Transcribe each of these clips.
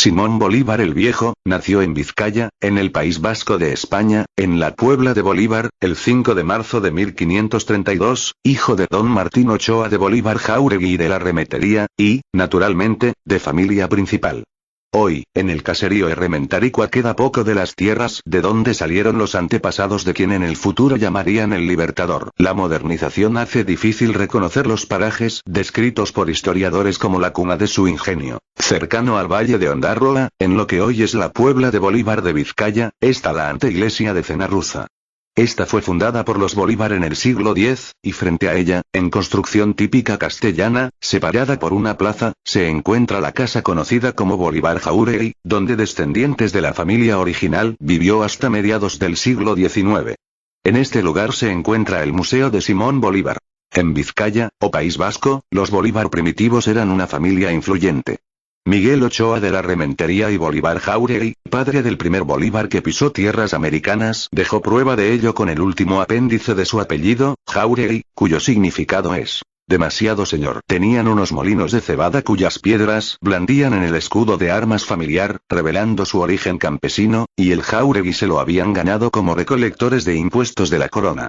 Simón Bolívar el Viejo, nació en Vizcaya, en el País Vasco de España, en la Puebla de Bolívar, el 5 de marzo de 1532, hijo de don Martín Ochoa de Bolívar Jáuregui y de la Remetería, y, naturalmente, de familia principal. Hoy, en el caserío Errementaricua queda poco de las tierras de donde salieron los antepasados de quien en el futuro llamarían el Libertador. La modernización hace difícil reconocer los parajes descritos por historiadores como la cuna de su ingenio. Cercano al valle de Ondárrola, en lo que hoy es la Puebla de Bolívar de Vizcaya, está la anteiglesia de Cenarruza. Esta fue fundada por los Bolívar en el siglo X, y frente a ella, en construcción típica castellana, separada por una plaza, se encuentra la casa conocida como Bolívar Jáuregui, donde descendientes de la familia original vivió hasta mediados del siglo XIX. En este lugar se encuentra el Museo de Simón Bolívar. En Vizcaya, o País Vasco, los Bolívar primitivos eran una familia influyente. Miguel Ochoa de la Rementería y Bolívar Jáuregui, padre del primer Bolívar que pisó tierras americanas, dejó prueba de ello con el último apéndice de su apellido, Jáuregui, cuyo significado es demasiado señor. Tenían unos molinos de cebada cuyas piedras blandían en el escudo de armas familiar, revelando su origen campesino, y el Jáuregui se lo habían ganado como recolectores de impuestos de la corona.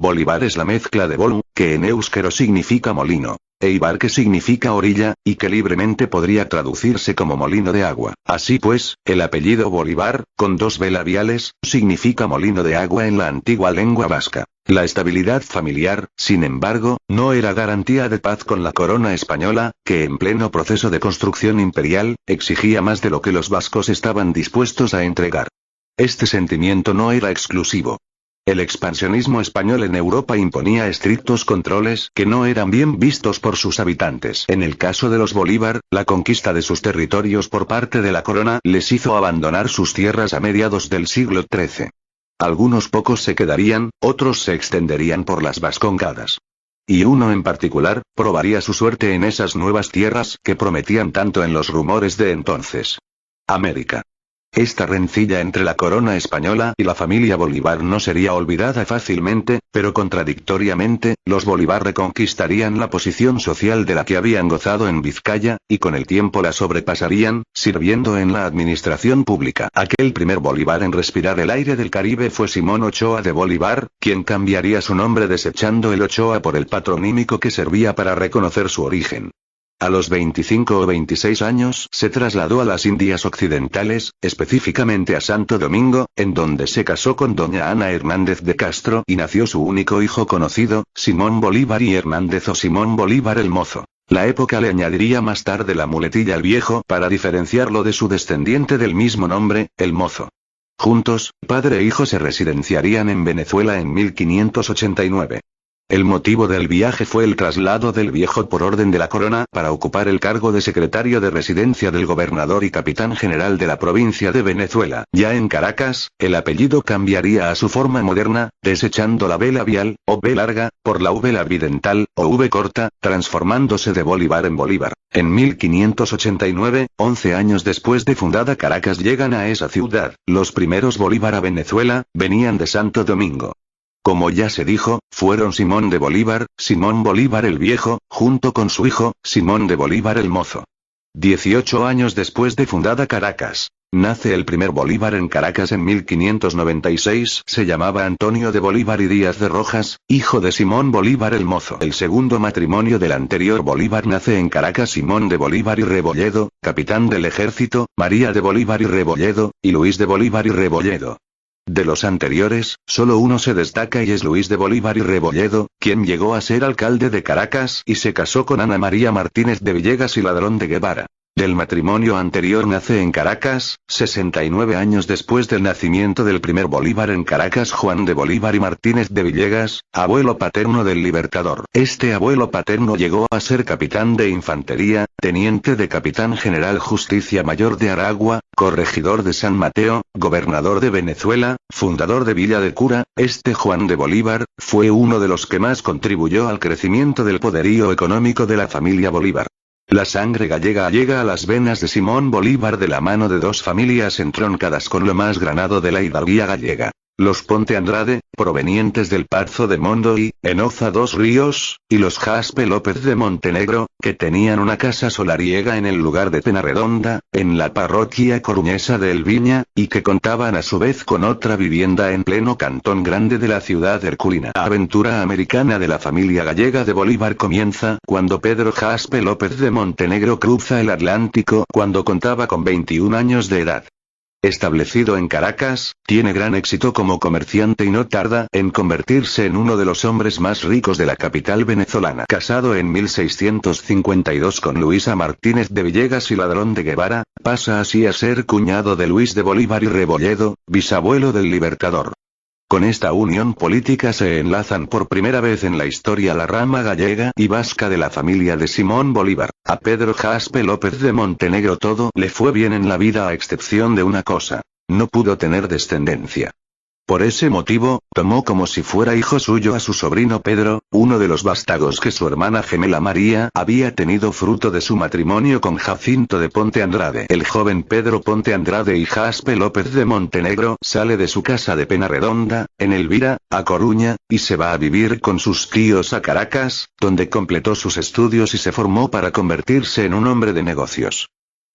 Bolívar es la mezcla de bolu, que en euskero significa molino, e ibar que significa orilla, y que libremente podría traducirse como molino de agua. Así pues, el apellido Bolívar, con dos B labiales, significa molino de agua en la antigua lengua vasca. La estabilidad familiar, sin embargo, no era garantía de paz con la corona española, que en pleno proceso de construcción imperial, exigía más de lo que los vascos estaban dispuestos a entregar. Este sentimiento no era exclusivo. El expansionismo español en Europa imponía estrictos controles que no eran bien vistos por sus habitantes. En el caso de los Bolívar, la conquista de sus territorios por parte de la corona les hizo abandonar sus tierras a mediados del siglo XIII. Algunos pocos se quedarían, otros se extenderían por las Vascongadas. Y uno en particular, probaría su suerte en esas nuevas tierras que prometían tanto en los rumores de entonces. América. Esta rencilla entre la corona española y la familia Bolívar no sería olvidada fácilmente, pero contradictoriamente, los Bolívar reconquistarían la posición social de la que habían gozado en Vizcaya, y con el tiempo la sobrepasarían, sirviendo en la administración pública. Aquel primer Bolívar en respirar el aire del Caribe fue Simón Ochoa de Bolívar, quien cambiaría su nombre desechando el Ochoa por el patronímico que servía para reconocer su origen. A los 25 o 26 años se trasladó a las Indias Occidentales, específicamente a Santo Domingo, en donde se casó con doña Ana Hernández de Castro y nació su único hijo conocido, Simón Bolívar y Hernández o Simón Bolívar el Mozo. La época le añadiría más tarde la muletilla el Viejo para diferenciarlo de su descendiente del mismo nombre, el Mozo. Juntos, padre e hijo se residenciarían en Venezuela en 1589. El motivo del viaje fue el traslado del Viejo por orden de la corona para ocupar el cargo de secretario de residencia del gobernador y capitán general de la provincia de Venezuela. Ya en Caracas, el apellido cambiaría a su forma moderna, desechando la B labial, o B larga, por la V labidental, o V corta, transformándose de Bolívar en Bolívar. En 1589, 11 años después de fundada Caracas, llegan a esa ciudad. Los primeros Bolívar a Venezuela venían de Santo Domingo. Como ya se dijo, fueron Simón Bolívar el Viejo, junto con su hijo, Simón de Bolívar el Mozo. 18 años después de fundada Caracas, nace el primer Bolívar en Caracas en 1596, se llamaba Antonio de Bolívar y Díaz de Rojas, hijo de Simón Bolívar el Mozo. El segundo matrimonio del anterior Bolívar nace en Caracas Simón de Bolívar y Rebolledo, capitán del ejército, María de Bolívar y Rebolledo, y Luis de Bolívar y Rebolledo. De los anteriores, solo uno se destaca y es Luis de Bolívar y Rebolledo, quien llegó a ser alcalde de Caracas y se casó con Ana María Martínez de Villegas y Ladrón de Guevara. Del matrimonio anterior nace en Caracas, 69 años después del nacimiento del primer Bolívar en Caracas, Juan de Bolívar y Martínez de Villegas, abuelo paterno del Libertador. Este abuelo paterno llegó a ser capitán de infantería, teniente de capitán general Justicia Mayor de Aragua, corregidor de San Mateo, gobernador de Venezuela, fundador de Villa de Cura. Este Juan de Bolívar fue uno de los que más contribuyó al crecimiento del poderío económico de la familia Bolívar. La sangre gallega llega a las venas de Simón Bolívar de la mano de dos familias entroncadas con lo más granado de la hidalguía gallega. los Ponte Andrade, provenientes del Pazo de Mondoy, en Oza dos Ríos, y los Jaspe López de Montenegro, que tenían una casa solariega en el lugar de Penarredonda, en la parroquia coruñesa de El Viña, y que contaban a su vez con otra vivienda en pleno Cantón Grande de la ciudad herculina. La aventura americana de la familia gallega de Bolívar comienza cuando Pedro Jaspe López de Montenegro cruza el Atlántico cuando contaba con 21 años de edad. Establecido en Caracas, tiene gran éxito como comerciante y no tarda en convertirse en uno de los hombres más ricos de la capital venezolana. Casado en 1652 con Luisa Martínez de Villegas y Ladrón de Guevara, pasa así a ser cuñado de Luis de Bolívar y Rebolledo, bisabuelo del Libertador. Con esta unión política se enlazan por primera vez en la historia la rama gallega y vasca de la familia de Simón Bolívar. A Pedro Jaspe López de Montenegro todo le fue bien en la vida a excepción de una cosa: no pudo tener descendencia. Por ese motivo, tomó como si fuera hijo suyo a su sobrino Pedro, uno de los vástagos que su hermana gemela María había tenido fruto de su matrimonio con Jacinto de Ponte Andrade. El joven Pedro Ponte Andrade y Jaspe López de Montenegro sale de su casa de Penarredonda, en Elvira, a Coruña, y se va a vivir con sus tíos a Caracas, donde completó sus estudios y se formó para convertirse en un hombre de negocios.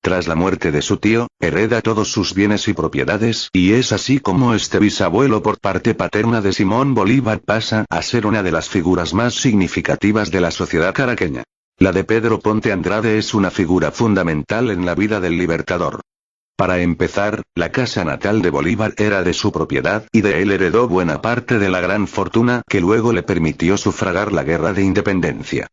Tras la muerte de su tío, hereda todos sus bienes y propiedades, y es así como este bisabuelo por parte paterna de Simón Bolívar pasa a ser una de las figuras más significativas de la sociedad caraqueña. La de Pedro Ponte Andrade es una figura fundamental en la vida del Libertador. Para empezar, la casa natal de Bolívar era de su propiedad y de él heredó buena parte de la gran fortuna que luego le permitió sufragar la guerra de independencia.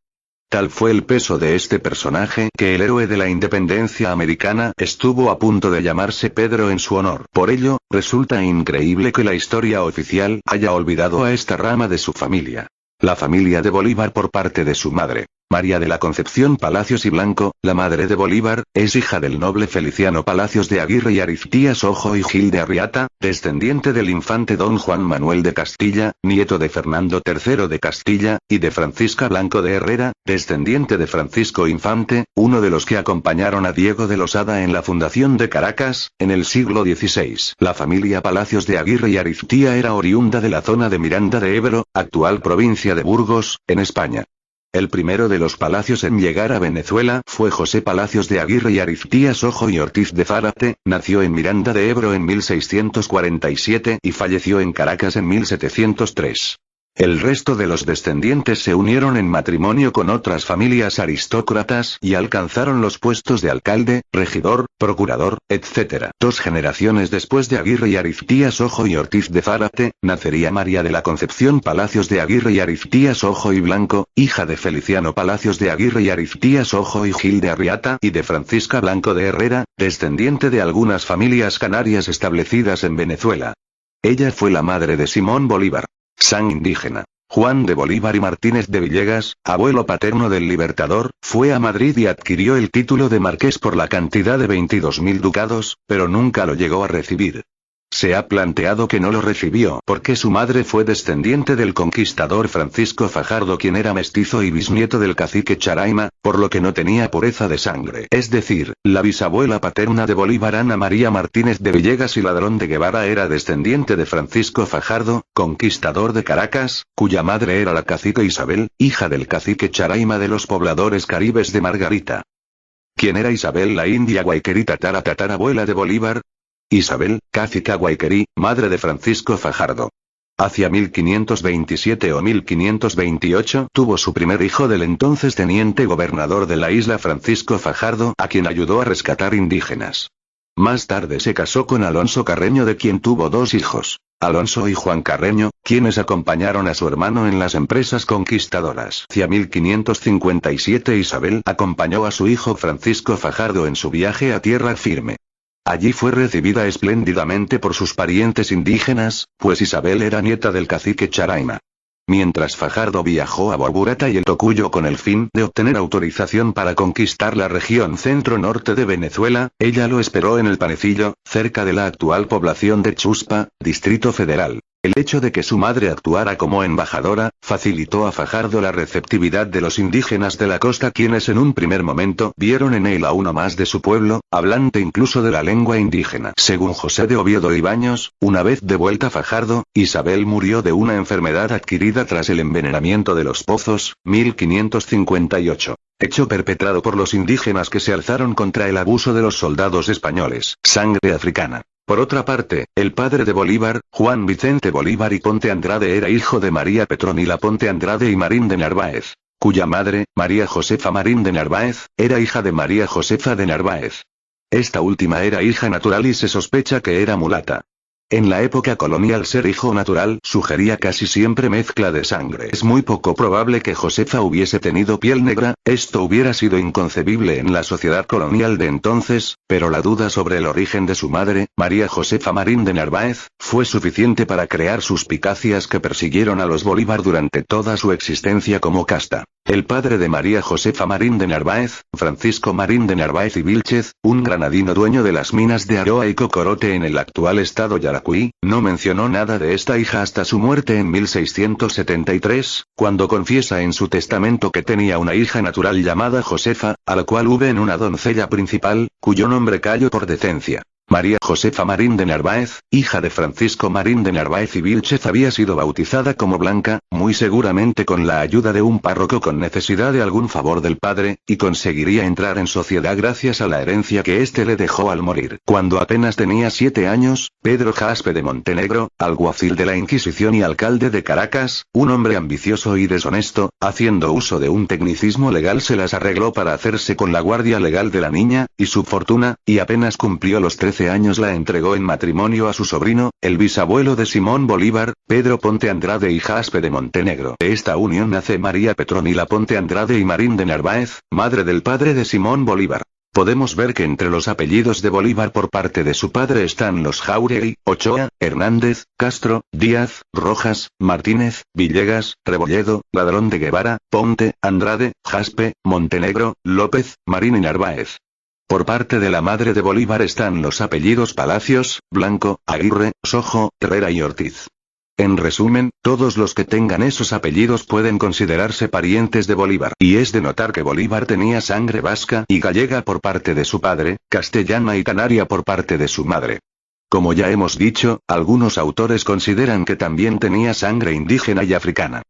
Tal fue el peso de este personaje que el héroe de la independencia americana estuvo a punto de llamarse Pedro en su honor. Por ello, resulta increíble que la historia oficial haya olvidado a esta rama de su familia. La familia de Bolívar por parte de su madre, María de la Concepción Palacios y Blanco, la madre de Bolívar, es hija del noble Feliciano Palacios de Aguirre y Ariztías Ojo y Gil de Arriata, descendiente del infante don Juan Manuel de Castilla, nieto de Fernando III de Castilla, y de Francisca Blanco de Herrera, descendiente de Francisco Infante, uno de los que acompañaron a Diego de Losada en la fundación de Caracas, en el siglo XVI. La familia Palacios de Aguirre y Ariztía era oriunda de la zona de Miranda de Ebro, actual provincia de Burgos, en España. El primero de los Palacios en llegar a Venezuela fue José Palacios de Aguirre y Ariztías Ojo y Ortiz de Zárate, nació en Miranda de Ebro en 1647 y falleció en Caracas en 1703. El resto de los descendientes se unieron en matrimonio con otras familias aristócratas y alcanzaron los puestos de alcalde, regidor, procurador, etc. 2 generaciones después de Aguirre y Ariztías Ojo y Ortiz de Zárate, nacería María de la Concepción Palacios de Aguirre y Ariztías Ojo y Blanco, hija de Feliciano Palacios de Aguirre y Ariztías Ojo y Gil de Arriata y de Francisca Blanco de Herrera, descendiente de algunas familias canarias establecidas en Venezuela. Ella fue la madre de Simón Bolívar. San indígena. Juan de Bolívar y Martínez de Villegas, abuelo paterno del Libertador, fue a Madrid y adquirió el título de marqués por la cantidad de 22.000 ducados, pero nunca lo llegó a recibir. Se ha planteado que no lo recibió porque su madre fue descendiente del conquistador Francisco Fajardo, quien era mestizo y bisnieto del cacique Charaima, por lo que no tenía pureza de sangre. Es decir, la bisabuela paterna de Bolívar, Ana María Martínez de Villegas y Ladrón de Guevara, era descendiente de Francisco Fajardo, conquistador de Caracas, cuya madre era la cacique Isabel, hija del cacique Charaima de los pobladores caribes de Margarita. ¿Quién era Isabel la India Guayquerí, tatarabuela de Bolívar? Isabel, cacica Guayquerí, madre de Francisco Fajardo. Hacia 1527 o 1528 tuvo su primer hijo del entonces teniente gobernador de la isla Francisco Fajardo, a quien ayudó a rescatar indígenas. Más tarde se casó con Alonso Carreño, de quien tuvo 2 hijos, Alonso y Juan Carreño, quienes acompañaron a su hermano en las empresas conquistadoras. Hacia 1557 Isabel acompañó a su hijo Francisco Fajardo en su viaje a tierra firme. Allí fue recibida espléndidamente por sus parientes indígenas, pues Isabel era nieta del cacique Charaima. Mientras Fajardo viajó a Borburata y el Tocuyo con el fin de obtener autorización para conquistar la región centro-norte de Venezuela, ella lo esperó en el Panecillo, cerca de la actual población de Chuspa, Distrito Federal. El hecho de que su madre actuara como embajadora, facilitó a Fajardo la receptividad de los indígenas de la costa, quienes en un primer momento vieron en él a uno más de su pueblo, hablante incluso de la lengua indígena. Según José de Oviedo y Baños, una vez de vuelta a Fajardo, Isabel murió de una enfermedad adquirida tras el envenenamiento de los pozos, 1558. Hecho perpetrado por los indígenas que se alzaron contra el abuso de los soldados españoles. Sangre africana. Por otra parte, el padre de Bolívar, Juan Vicente Bolívar y Ponte Andrade, era hijo de María Petronila Ponte Andrade y Marín de Narváez, cuya madre, María Josefa Marín de Narváez, era hija de María Josefa de Narváez. Esta última era hija natural y se sospecha que era mulata. En la época colonial, ser hijo natural sugería casi siempre mezcla de sangre. Es muy poco probable que Josefa hubiese tenido piel negra, esto hubiera sido inconcebible en la sociedad colonial de entonces, pero la duda sobre el origen de su madre, María Josefa Marín de Narváez, fue suficiente para crear suspicacias que persiguieron a los Bolívar durante toda su existencia como casta. El padre de María Josefa Marín de Narváez, Francisco Marín de Narváez y Vílchez, un granadino dueño de las minas de Aroa y Cocorote en el actual estado Yaracuy, no mencionó nada de esta hija hasta su muerte en 1673, cuando confiesa en su testamento que tenía una hija natural llamada Josefa, a la cual hubo en una doncella principal, cuyo nombre callo por decencia. María Josefa Marín de Narváez, hija de Francisco Marín de Narváez y Vílchez, había sido bautizada como Blanca, muy seguramente con la ayuda de un párroco con necesidad de algún favor del padre, y conseguiría entrar en sociedad gracias a la herencia que éste le dejó al morir. Cuando apenas tenía 7 años, Pedro Jaspe de Montenegro, alguacil de la Inquisición y alcalde de Caracas, un hombre ambicioso y deshonesto, haciendo uso de un tecnicismo legal, se las arregló para hacerse con la guardia legal de la niña, y su fortuna, y apenas cumplió los 13 años la entregó en matrimonio a su sobrino, el bisabuelo de Simón Bolívar, Pedro Ponte Andrade y Jaspe de Montenegro. De esta unión nace María Petronila Ponte Andrade y Marín de Narváez, madre del padre de Simón Bolívar. Podemos ver que entre los apellidos de Bolívar por parte de su padre están los Jáuregui, Ochoa, Hernández, Castro, Díaz, Rojas, Martínez, Villegas, Rebolledo, Ladrón de Guevara, Ponte, Andrade, Jaspe, Montenegro, López, Marín y Narváez. Por parte de la madre de Bolívar están los apellidos Palacios, Blanco, Aguirre, Sojo, Herrera y Ortiz. En resumen, todos los que tengan esos apellidos pueden considerarse parientes de Bolívar. Y es de notar que Bolívar tenía sangre vasca y gallega por parte de su padre, castellana y canaria por parte de su madre. Como ya hemos dicho, algunos autores consideran que también tenía sangre indígena y africana.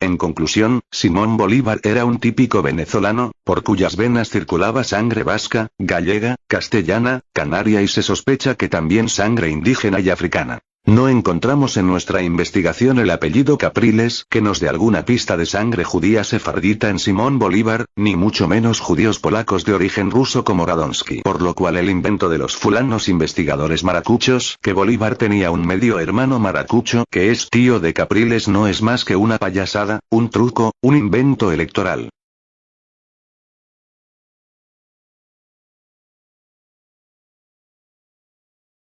En conclusión, Simón Bolívar era un típico venezolano, por cuyas venas circulaba sangre vasca, gallega, castellana, canaria y se sospecha que también sangre indígena y africana. No encontramos en nuestra investigación el apellido Capriles que nos dé alguna pista de sangre judía sefardita en Simón Bolívar, ni mucho menos judíos polacos de origen ruso como Radonsky. Por lo cual el invento de los fulanos investigadores maracuchos, que Bolívar tenía un medio hermano maracucho que es tío de Capriles, no es más que una payasada, un truco, un invento electoral.